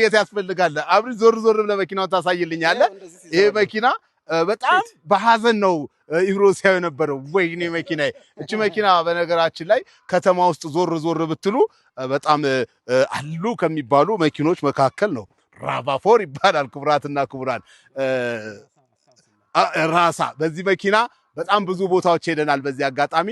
የት ያስፈልጋል አብሪ ዞር ዞር ብለህ መኪናውን ታሳይልኛለህ ይሄ መኪና በጣም በሐዘን ነው ኢብሮ ሲያዩ ነበር ወይኔ መኪናዬ እቺ መኪና በነገራችን ላይ ከተማ ውስጥ ዞር ዞር ብትሉ በጣም አሉ ከሚባሉ መኪኖች መካከል ነው ራቫፎር ይባላል ክቡራትና ክቡራን ራሳ በዚህ መኪና በጣም ብዙ ቦታዎች ሄደናል በዚህ አጋጣሚ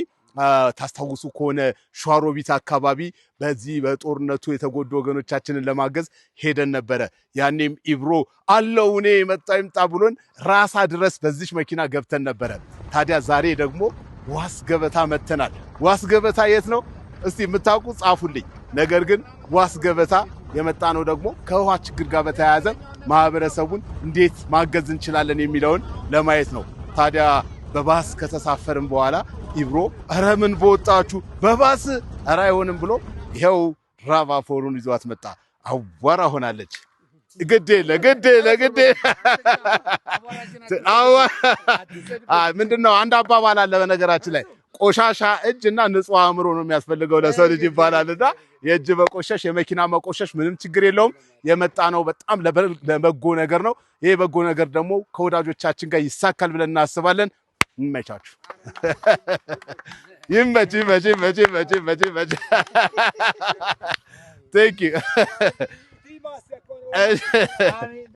ታስታውሱ ከሆነ ሸዋሮቢት አካባቢ በዚህ በጦርነቱ የተጎዱ ወገኖቻችንን ለማገዝ ሄደን ነበር ያኔም ኢብሮ አለው እኔ መጣ ይምጣ ብሎን ራሳ ድረስ በዚህ መኪና ገብተን ነበር ታዲያ ዛሬ ደግሞ ዋስ ገበታ መተናል ዋስ ገበታ የት ነው እስቲ የምታውቁ ጻፉልኝ ነገር ግን ዋስ ገበታ የመጣ ነው ደግሞ ከውሃ ችግር ጋር በተያያዘ ማህበረሰቡን እንዴት ማገዝ እንችላለን የሚለውን ለማየት ነው ታዲያ በባስ ከተሳፈርን በኋላ ኢብሮ አረ ምን በወጣችሁ በባስ አራ አይሆንም ብሎ ይሄው ራቫፎሩን ይዟት መጣ አዋራ ሆናለች ግዴ ለግዴ ምንድነው አንድ አባባል አለ በነገራችን ላይ ቆሻሻ እጅና ንጹህ አእምሮ ነው የሚያስፈልገው ለሰው ልጅ ይባላልና የእጅ መቆሸሽ የመኪና መቆሸሽ ምንም ችግር የለውም የመጣ ነው በጣም ለበጎ ነገር ነው ይሄ በጎ ነገር ደግሞ ከወዳጆቻችን ጋር ይሳካል ብለን እናስባለን ይመቻችሁ ይመች Thank you